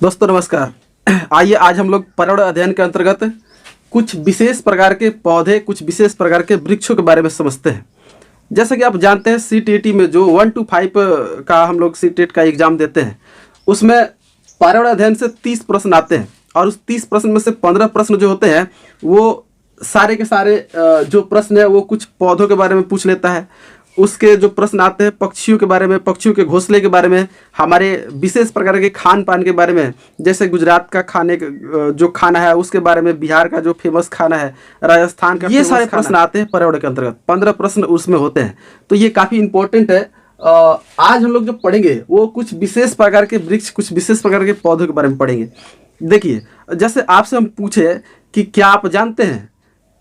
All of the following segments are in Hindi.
दोस्तों नमस्कार। आइए आज हम लोग पर्यावरण अध्ययन के अंतर्गत कुछ विशेष प्रकार के पौधे, कुछ विशेष प्रकार के वृक्षों के बारे में समझते हैं। जैसा कि आप जानते हैं CTET में जो 1 to 5 का हम लोग CTET का एग्जाम देते हैं, उसमें पर्यावरण अध्ययन से 30 प्रश्न आते हैं और उस 30 प्रश्न में से 15 प्रश्न जो होते हैं वो सारे के सारे जो प्रश्न है वो कुछ पौधों के बारे में पूछ लेता है। उसके जो प्रश्न आते हैं पक्षियों के बारे में, पक्षियों के घोंसले के बारे में, हमारे विशेष प्रकार के खान पान के बारे में, जैसे गुजरात का जो खाना है उसके बारे में, बिहार का जो फेमस खाना है, राजस्थान का, ये सारे प्रश्न आते हैं पर्यावरण के अंतर्गत। 15 प्रश्न उसमें होते हैं, तो ये काफ़ी इंपॉर्टेंट है। आज हम लोग जो पढ़ेंगे वो कुछ विशेष प्रकार के वृक्ष, कुछ विशेष प्रकार के पौधों के बारे में पढ़ेंगे। देखिए, जैसे आपसे हम पूछे कि क्या आप जानते हैं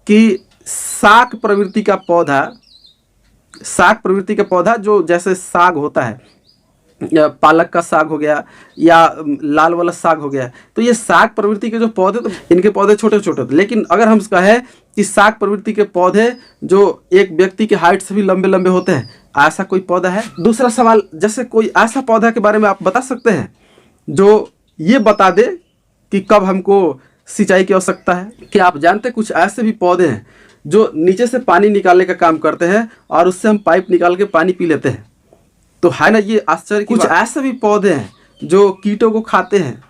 कि शाक प्रवृत्ति का पौधा जो जैसे साग होता है, या पालक का साग हो गया या लाल वाला साग हो गया, तो ये साग प्रवृत्ति के जो पौधे, तो इनके पौधे छोटे छोटे होते हैं। लेकिन अगर हम कहें कि साग प्रवृत्ति के पौधे जो एक व्यक्ति के हाइट से भी लंबे लंबे होते हैं, ऐसा कोई पौधा है? दूसरा सवाल, जैसे कोई ऐसा पौधा के बारे में आप बता सकते हैं जो ये बता दे कि कब हमको सिंचाई की आवश्यकता है? क्या आप जानते हैं कुछ ऐसे भी पौधे हैं जो नीचे से पानी निकालने का काम करते हैं और उससे हम पाइप निकाल के पानी पी लेते हैं? तो है ना ये आश्चर्य। कुछ ऐसे भी पौधे हैं जो कीटों को खाते हैं,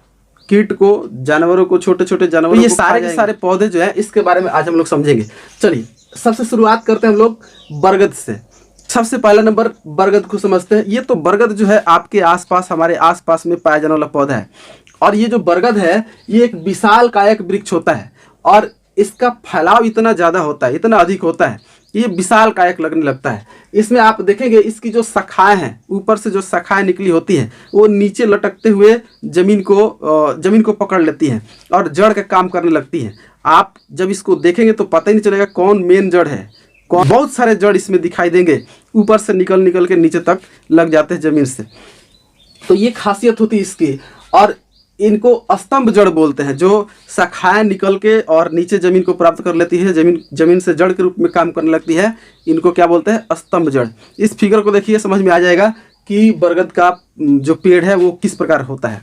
कीट को, जानवरों को, छोटे छोटे जानवरों को। ये सारे के सारे पौधे जो हैं इसके बारे में आज हम लोग समझेंगे। चलिए सबसे शुरुआत करते हैं हम लोग बरगद से। सबसे पहला नंबर बरगद को समझते हैं। ये तो बरगद जो है आपके आसपास, हमारे आसपास में पाया जाने वाला पौधा है। और ये जो बरगद है ये एक विशाल कायक वृक्ष होता है और इसका फैलाव इतना ज़्यादा होता है, इतना अधिक होता है, ये विशाल कायक लगने लगता है। इसमें आप देखेंगे इसकी जो शाखाएं हैं, ऊपर से जो शाखाएं निकली होती हैं वो नीचे लटकते हुए जमीन को पकड़ लेती हैं और जड़ का काम करने लगती हैं। आप जब इसको देखेंगे तो पता ही नहीं चलेगा कौन मेन जड़ है, कौन। बहुत सारे जड़ इसमें दिखाई देंगे, ऊपर से निकल के नीचे तक लग जाते हैं जमीन से। तो ये खासियत होती है इसकी। और इनको स्तंभ जड़ बोलते हैं, जो शाखाएं निकल के और नीचे जमीन को प्राप्त कर लेती है, जमीन से जड़ के रूप में काम करने लगती है। इनको क्या बोलते हैं? स्तंभ जड़। इस फिगर को देखिए, समझ में आ जाएगा कि बरगद का जो पेड़ है वो किस प्रकार होता है।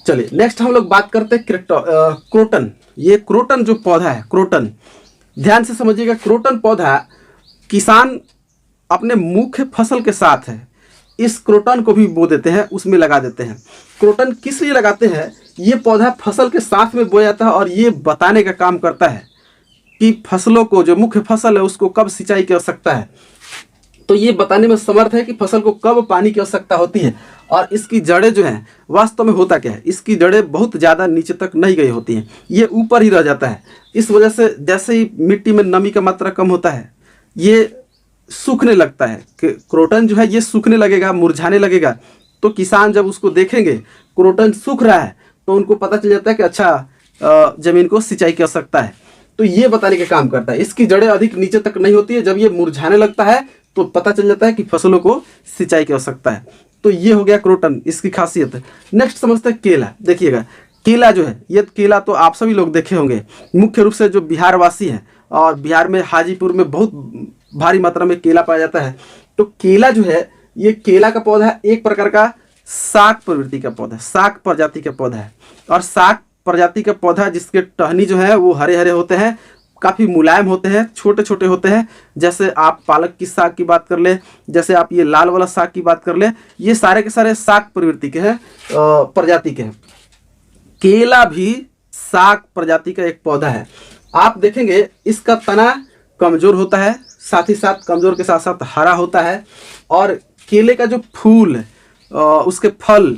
चलिए नेक्स्ट हम लोग बात करते हैं क्रोटन। ये क्रोटन जो पौधा है, क्रोटन, ध्यान से समझिएगा। क्रोटन पौधा किसान अपने मुख्य फसल के साथ है, इस क्रोटन को भी बो देते हैं, उसमें लगा देते हैं। क्रोटन किस लिए लगाते हैं? ये पौधा फसल के साथ में बोया जाता है और ये बताने का काम करता है कि फसलों को, जो मुख्य फसल है उसको कब सिंचाई की आवश्यकता है। तो ये बताने में समर्थ है कि फसल को कब पानी की आवश्यकता होती है। और इसकी जड़ें जो हैं, वास्तव में होता क्या है, इसकी जड़ें बहुत ज़्यादा नीचे तक नहीं गई होती हैं, ये ऊपर ही रह जाता है। इस वजह से जैसे ही मिट्टी में नमी का मात्रा कम होता है ये सूखने लगता है। क्रोटन जो है ये सूखने लगेगा, मुरझाने लगेगा। तो किसान जब उसको देखेंगे क्रोटन सूख रहा है तो उनको पता चल जाता है कि अच्छा जमीन को सिंचाई की आवश्यकता है। तो ये बताने का काम करता है। इसकी जड़ें अधिक नीचे तक नहीं होती है, जब ये मुरझाने लगता है तो पता चल जाता है कि फसलों को सिंचाई की आवश्यकता है। तो ये हो गया क्रोटन, इसकी खासियत है। नेक्स्ट समझते हैं केला। देखिएगा केला जो है, ये केला तो आप सभी लोग देखे होंगे, मुख्य रूप से जो बिहार वासी हैं, और बिहार में हाजीपुर में बहुत भारी मात्रा में केला पाया जाता है। तो केला जो है, ये केला का पौधा है, एक प्रकार का शाक प्रवृत्ति का पौधा, शाक प्रजाति का पौधा है। और शाक प्रजाति का पौधा जिसके टहनी जो है वो हरे हरे होते हैं, काफ़ी मुलायम होते हैं, छोटे छोटे होते हैं। जैसे आप पालक की साग की बात कर ले, जैसे आप ये लाल वाला साग की बात कर ले, ये सारे के सारे शाक प्रवृत्ति के हैं, प्रजाति के हैं। केला भी शाक प्रजाति का एक पौधा है। आप देखेंगे इसका तना कमजोर होता है, साथ ही साथ कमजोर के साथ साथ हरा होता है। और केले का जो फूल, उसके फल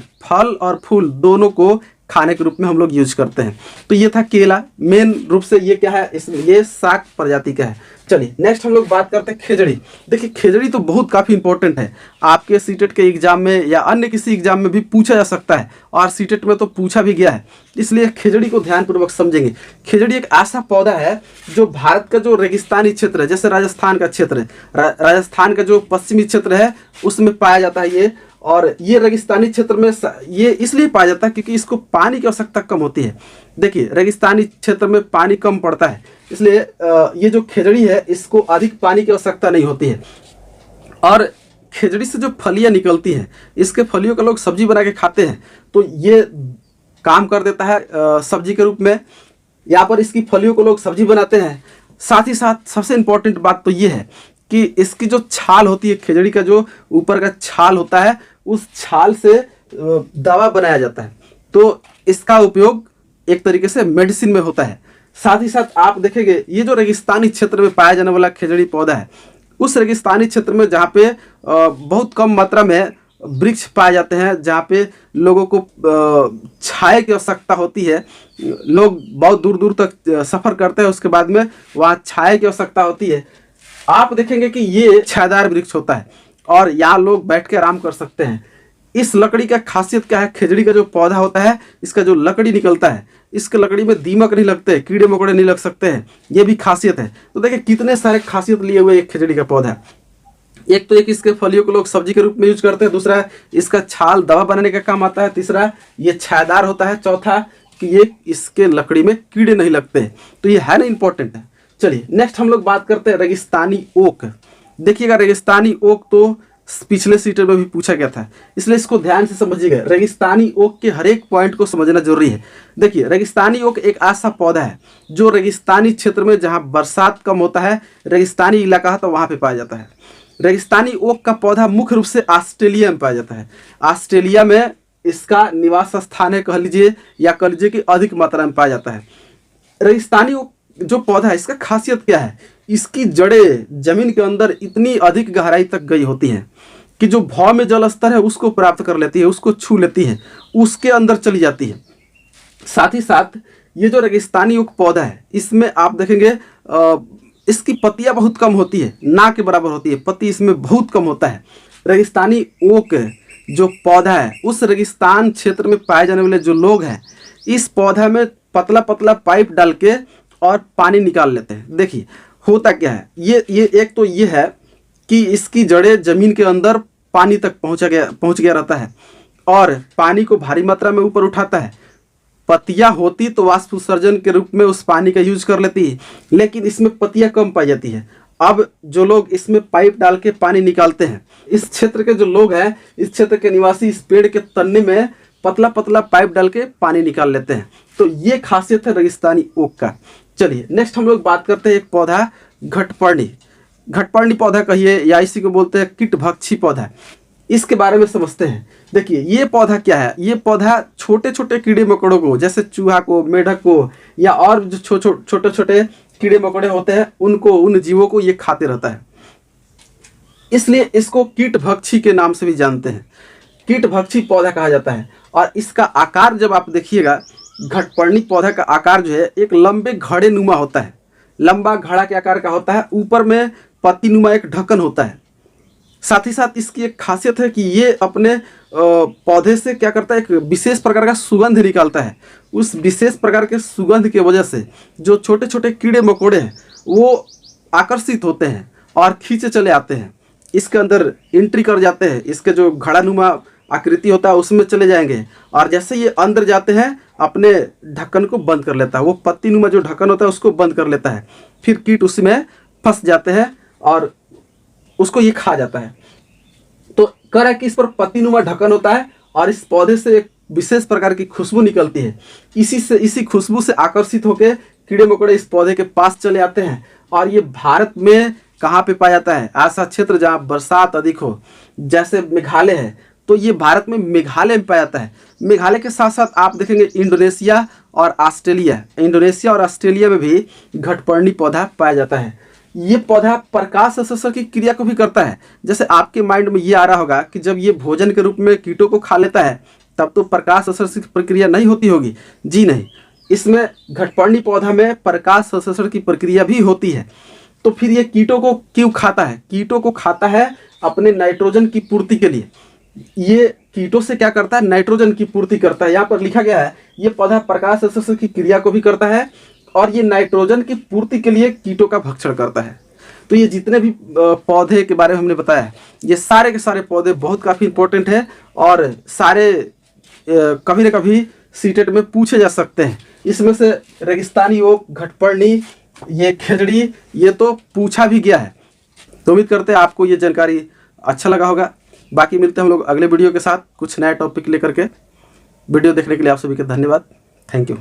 और फूल दोनों को खाने के रूप में हम लोग यूज करते हैं। तो ये था केला, मेन रूप से ये क्या है, इसमें ये शाक प्रजाति का है। चलिए नेक्स्ट हम लोग बात करते हैं खेजड़ी। देखिए खेजड़ी तो बहुत काफ़ी इंपॉर्टेंट है, आपके सीटेट के एग्जाम में या अन्य किसी एग्जाम में भी पूछा जा सकता है, और सीटेट में तो पूछा भी गया है, इसलिए खेजड़ी को ध्यानपूर्वक समझेंगे। खेजड़ी एक ऐसा पौधा है जो भारत का जो रेगिस्तानी क्षेत्र है, जैसे राजस्थान का क्षेत्र है, राजस्थान का जो पश्चिमी क्षेत्र है उसमें पाया जाता है ये। और ये रेगिस्तानी क्षेत्र में ये इसलिए पाया जाता है क्योंकि इसको पानी की आवश्यकता कम होती है। देखिए रेगिस्तानी क्षेत्र में पानी कम पड़ता है, इसलिए ये जो खेजड़ी है इसको अधिक पानी की आवश्यकता नहीं होती है। और खेजड़ी से जो फलियाँ निकलती हैं, इसके फलियों का लोग सब्जी बना के खाते हैं। तो ये काम कर देता है सब्जी के रूप में। यहाँ पर इसकी फलियों को लोग सब्जी बनाते हैं। साथ ही साथ सबसे इम्पोर्टेंट बात तो ये है कि इसकी जो छाल होती है, खिचड़ी का जो ऊपर का छाल होता है, उस छाल से दवा बनाया जाता है। तो इसका उपयोग एक तरीके से मेडिसिन में होता है। साथ ही साथ आप देखेंगे ये जो रेगिस्तानी क्षेत्र में पाया जाने वाला खिचड़ी पौधा है, उस रेगिस्तानी क्षेत्र में जहाँ पे बहुत कम मात्रा में वृक्ष पाए जाते हैं, जहाँ पे लोगों को छाया की आवश्यकता होती है, लोग बहुत दूर दूर तक सफ़र करते हैं, उसके बाद में वहाँ छाया की आवश्यकता होती है। आप देखेंगे कि ये छायादार वृक्ष होता है और यहाँ लोग बैठ के आराम कर सकते हैं। इस लकड़ी का खासियत क्या है, खिचड़ी का जो पौधा होता है, इसका जो लकड़ी निकलता है, इसके लकड़ी में दीमक नहीं लगते, कीड़े मकोड़े नहीं लग सकते हैं, ये भी खासियत है। तो देखिए कितने सारे खासियत लिए हुए एक खिचड़ी का पौधा है। एक तो एक इसके फलियों को लोग सब्जी के रूप में यूज करते हैं, दूसरा इसका छाल दवा बनाने का काम आता है, तीसरा ये छायादार होता है, चौथा कि ये इसके लकड़ी में कीड़े नहीं लगते। तो ये है ना इंपॉर्टेंट है। चलिए नेक्स्ट हम लोग बात करते हैं रेगिस्तानी ओक। देखिएगा रेगिस्तानी ओक तो पिछले सीटर में भी पूछा गया था, इसलिए इसको ध्यान से समझिएगा। रेगिस्तानी ओक के हर एक पॉइंट को समझना जरूरी है। देखिए रेगिस्तानी ओक एक ऐसा पौधा है जो रेगिस्तानी क्षेत्र में, जहाँ बरसात कम होता है, रेगिस्तानी इलाका है, तो वहाँ पे पाया जाता है। रेगिस्तानी ओक का पौधा मुख्य रूप से ऑस्ट्रेलिया में पाया जाता है। ऑस्ट्रेलिया में इसका निवास स्थान है, कह लीजिए, या कह लीजिए कि अधिक मात्रा में पाया जाता है। रेगिस्तानी ओक जो पौधा है, इसका खासियत क्या है, इसकी जड़ें जमीन के अंदर इतनी अधिक गहराई तक गई होती हैं कि जो भाव में जल स्तर है उसको प्राप्त कर लेती है, उसको छू लेती है, उसके अंदर चली जाती है। साथ ही साथ ये जो रेगिस्तानी ओक पौधा है, इसमें आप देखेंगे इसकी पत्तियां बहुत कम होती है, ना के बराबर होती है, पत्ती इसमें बहुत कम होता है। रेगिस्तानी ओक जो पौधा है, उस रेगिस्तान क्षेत्र में पाए जाने वाले जो लोग हैं, इस पौधा में पतला पतला पाइप डाल के और पानी निकाल लेते हैं। देखिए होता क्या है, ये एक तो ये है कि इसकी जड़ें जमीन के अंदर पानी तक पहुंच गया रहता है और पानी को भारी मात्रा में ऊपर उठाता है। पत्तियां होती तो वाष्प उत्सर्जन के रूप में उस पानी का यूज कर लेती है, लेकिन इसमें पत्तियां कम पाई जाती है। अब जो लोग इसमें पाइप डाल के पानी निकालते हैं, इस क्षेत्र के जो लोग हैं, इस क्षेत्र के निवासी, इस पेड़ के तन्ने में पतला पतला पाइप डाल के पानी निकाल लेते हैं। तो ये खासियत है रेगिस्तानी ओक का। चलिए नेक्स्ट हम लोग बात करते हैं एक पौधा घटपर्णी। घटपर्णी पौधा कहिए या इसी को बोलते हैं कीटभक्षी पौधा, इसके बारे में समझते हैं। देखिए ये पौधा क्या है, ये पौधा छोटे छोटे कीड़े मकोड़ों को, जैसे चूहा को, मेढक को, या और जो छोटे छोटे कीड़े मकोड़े होते हैं, उनको, उन जीवों को ये खाते रहता है, इसलिए इसको कीटभक्षी के नाम से भी जानते हैं। कीटभक्षी पौधा कहा जाता है। और इसका आकार जब आप देखिएगा, घटपर्णी पौधा का आकार जो है एक लंबे घड़े नुमा होता है, लंबा घड़ा के आकार का होता है, ऊपर में पत्ती नुमा एक ढक्कन होता है। साथ ही साथ इसकी एक खासियत है कि ये अपने पौधे से क्या करता है, एक विशेष प्रकार का सुगंध निकालता है। उस विशेष प्रकार के सुगंध की वजह से जो छोटे छोटे कीड़े मकोड़े हैं वो आकर्षित होते हैं और खींचे चले आते हैं, इसके अंदर एंट्री कर जाते हैं, इसके जो घड़ानुमा आकृति होता है उसमें चले जाएंगे, और जैसे ये अंदर जाते हैं अपने ढक्कन को बंद कर लेता है, वो पत्ती नुमा जो ढक्कन होता है उसको बंद कर लेता है, फिर कीट उसमें फंस जाते हैं और उसको ये खा जाता है। तो कह रहा है कि इस पर पत्ती नुमा ढक्कन होता है और इस पौधे से एक विशेष प्रकार की खुशबू निकलती है। इसी खुशबू से आकर्षित होकर कीड़े मकोड़े इस पौधे के पास चले आते हैं। और ये भारत में कहाँ पे पाया जाता है, ऐसा क्षेत्र जहाँ बरसात अधिक हो, जैसे मेघालय है, तो ये भारत में मेघालय में पाया जाता है। मेघालय के साथ साथ आप देखेंगे इंडोनेशिया और ऑस्ट्रेलिया में भी घटपर्णी पौधा पाया जाता है। ये पौधा प्रकाश संश्लेषण की क्रिया को भी करता है। जैसे आपके माइंड में ये आ रहा होगा कि जब ये भोजन के रूप में कीटों को खा लेता है तब तो प्रकाश संश्लेषण की प्रक्रिया नहीं होती होगी। जी नहीं, इसमें घटपर्णी पौधा में प्रकाश संश्लेषण की प्रक्रिया भी होती है। तो फिर ये कीटों को क्यों खाता है? कीटों को खाता है अपने नाइट्रोजन की पूर्ति के लिए। ये कीटों से क्या करता है? नाइट्रोजन की पूर्ति करता है। यहाँ पर लिखा गया है ये पौधा प्रकाश संश्लेषण की क्रिया को भी करता है और ये नाइट्रोजन की पूर्ति के लिए कीटों का भक्षण करता है। तो ये जितने भी पौधे के बारे में हमने बताया है, ये सारे के सारे पौधे बहुत काफ़ी इंपॉर्टेंट हैं और सारे कभी न कभी सीटेट में पूछे जा सकते हैं। इसमें से रेगिस्तानी ओक, घटपर्णी, ये खिचड़ी, ये तो पूछा भी गया है। तो उम्मीद करते हैं आपको ये जानकारी अच्छा लगा होगा। बाकी मिलते हैं हम लोग अगले वीडियो के साथ कुछ नया टॉपिक लेकर के। वीडियो देखने के लिए आप सभी का धन्यवाद। Thank you.